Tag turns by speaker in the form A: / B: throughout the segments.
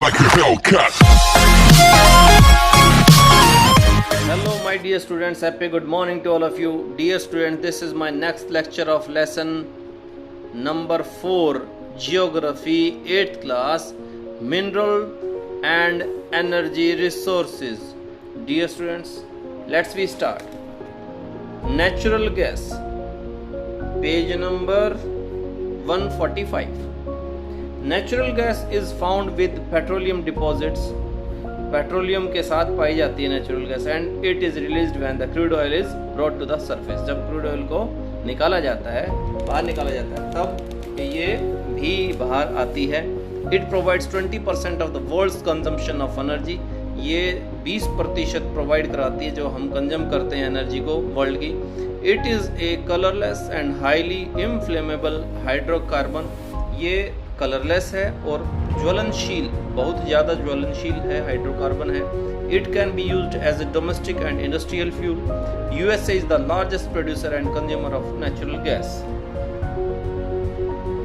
A: like a Hellcat.
B: Hello my dear students, happy good morning to all of you. Dear students, this is my next lecture of lesson number 4, Geography, 8th class, Mineral and Energy Resources. Dear students, let's we start. Natural gas, page number 145. Natural gas is found with petroleum deposits. Petroleum के साथ पाई जाती है natural gas and it is released when the crude oil is brought to the surface. जब crude oil को निकाला जाता है, बाहर निकाला जाता है, तब ये भी बाहर आती है. It provides 20% of the world's consumption of energy. ये 20% प्रोवाइड कराती है जो हम कंज्यूम करते हैं एनर्जी को वर्ल्ड की. It is a colourless and highly inflammable hydrocarbon. ये कलरलेस है और ज्वलनशील, बहुत ज़्यादा ज्वलनशील है, हाइड्रोकार्बन है. It can be used as a domestic and industrial fuel. USA is the largest producer and consumer of natural gas.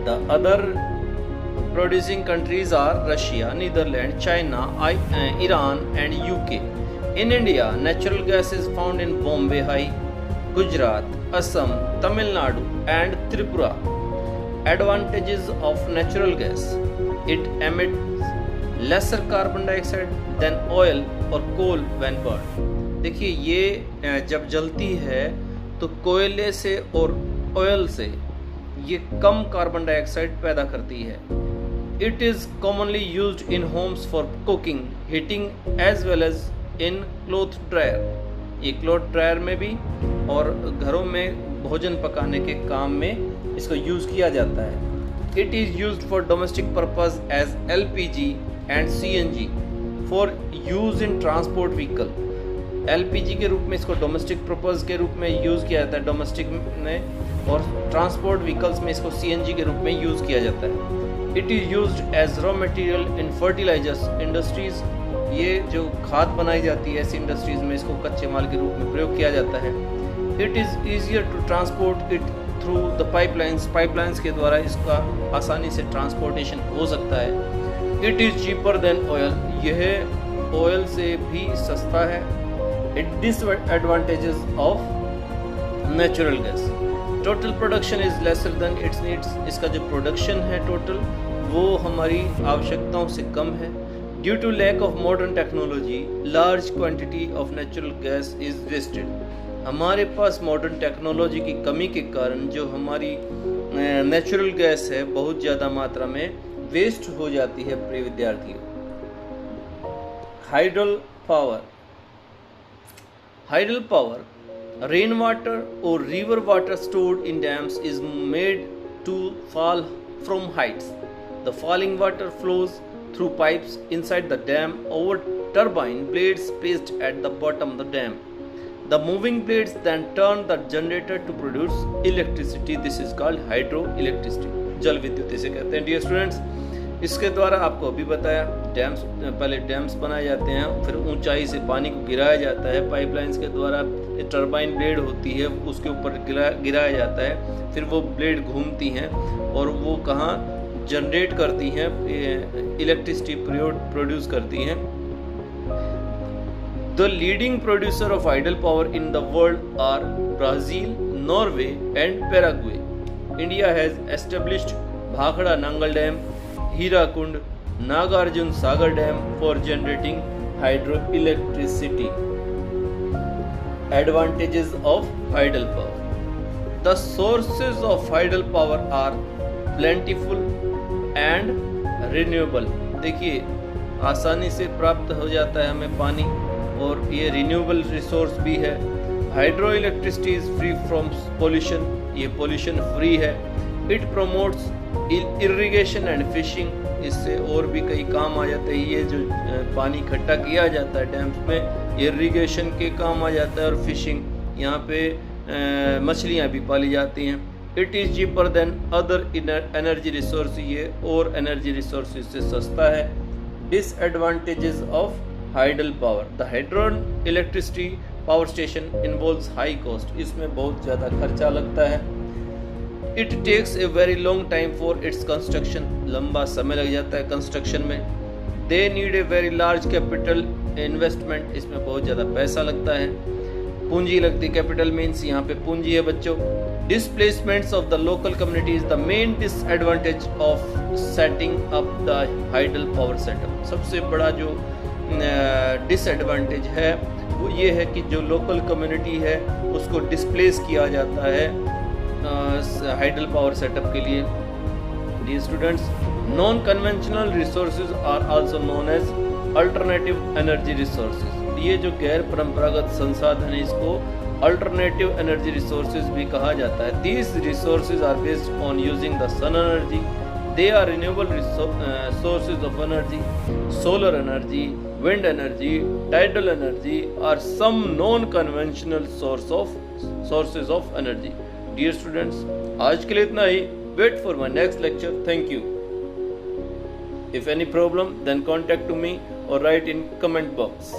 B: The other producing countries are Russia, Netherlands, China, Iran and UK. In India, natural gas is found in Bombay High, Gujarat, Assam, Tamil Nadu and Tripura. Advantages of natural gas: it emits lesser carbon dioxide than oil or coal when burned. देखिए ये जब जलती है तो कोयले से और oil से ये कम कार्बन डाइऑक्साइड पैदा करती है. It is commonly used in homes for cooking, heating as well as in cloth dryer. ये cloth dryer में भी और घरों में भोजन पकाने के काम में इसको यूज़ किया जाता है. It is used for domestic purpose as LPG and CNG for use in transport vehicle. LPG के रूप में इसको डोमेस्टिक पर्पज़ के रूप में यूज़ किया जाता है डोमेस्टिक में, और ट्रांसपोर्ट व्हीकल्स में इसको CNG के रूप में यूज़ किया जाता है. It is used as raw material in fertilizers industries. ये जो खाद बनाई जाती है ऐसी इंडस्ट्रीज में इसको कच्चे माल के रूप में प्रयोग किया जाता है. It is easier to transport it through the pipelines के द्वारा इसका आसानी से ट्रांसपोर्टेशन हो सकता है. It is cheaper than oil. यह ऑयल से भी सस्ता है. It disadvantages of natural gas: total production is lesser than its needs. इसका जो प्रोडक्शन है टोटल वो हमारी आवश्यकताओं से कम है. Due to lack of modern technology large quantity of natural gas is wasted. हमारे पास मॉडर्न टेक्नोलॉजी की कमी के कारण जो हमारी नेचुरल गैस है बहुत ज़्यादा मात्रा में वेस्ट हो जाती है प्रिय विद्यार्थियों. Hydel power rainwater or river water stored in dams is made to fall from heights. The falling water flows through pipes inside the dam over turbine blades placed at the bottom of the dam. The moving blades then turn the generator to produce electricity. This is called hydroelectricity. जल विद्युत इसे कहते हैं. Dear students, इसके द्वारा आपको अभी बताया डैम्स, पहले डैम्स बनाए जाते हैं, फिर ऊंचाई से पानी को गिराया जाता है पाइपलाइंस के द्वारा. टरबाइन ब्लेड होती है उसके ऊपर गिराया जाता है, फिर वो ब्लेड घूमती हैं और वो कहाँ जनरेट करती हैं, इलेक्ट्रिसिटी प्रोड्यूस करती हैं. The leading producer of hydel power in the world are Brazil, Norway and Paraguay. India has established Bhakra Nangal dam, Hirakud, Nagarjuna Sagar dam for generating hydro electricity. Advantages of tidal power: the sources of tidal power are plentiful and renewable. देखिए आसानी से प्राप्त हो जाता है हमें पानी और ये रिन्यूएबल रिसोर्स भी है. Hydro electricity is free from pollution. ये पोल्यूशन फ्री है. It promotes irrigation and fishing. इससे और भी कई काम आ जाते हैं. ये जो पानी इकट्ठा किया जाता है डैम्स में, इरिगेशन के काम आ जाता है और फिशिंग, यहाँ पे मछलियाँ भी पाली जाती हैं. It is cheaper than other energy resource. ये और एनर्जी रिसोर्स से सस्ता है. Disadvantages of hydel power: the hydro electricity power station involves high cost. इसमें बहुत ज़्यादा खर्चा लगता है. It takes a very long time for its construction. लंबा समय लग जाता है कंस्ट्रक्शन में. They need a very large capital investment, इसमें बहुत ज़्यादा पैसा लगता है, पूंजी लगती। कैपिटल मीन्स यहाँ पे पूंजी है बच्चों। Displacements of the local community is the main disadvantage of setting up the hydel power setup. सबसे बड़ा जो डिसएडवांटेज है वो ये है कि जो लोकल कम्युनिटी है उसको डिस्प्लेस किया जाता है हाइडल पावर सेटअप के लिए। Dear students, non conventional resources are also known as alternative energy resources. ये जो गैर परंपरागत संसाधन है इसको अल्टरनेटिव एनर्जी रिसोर्सेज भी कहा जाता है। These resources are based on using the sun energy. They are renewable sources of energy. Solar energy, wind energy, tidal energy are some non-conventional sources of energy. Dear students, आज के लिए इतना ही. Wait for my next lecture. Thank you. If any problem, then contact to me or write in comment box.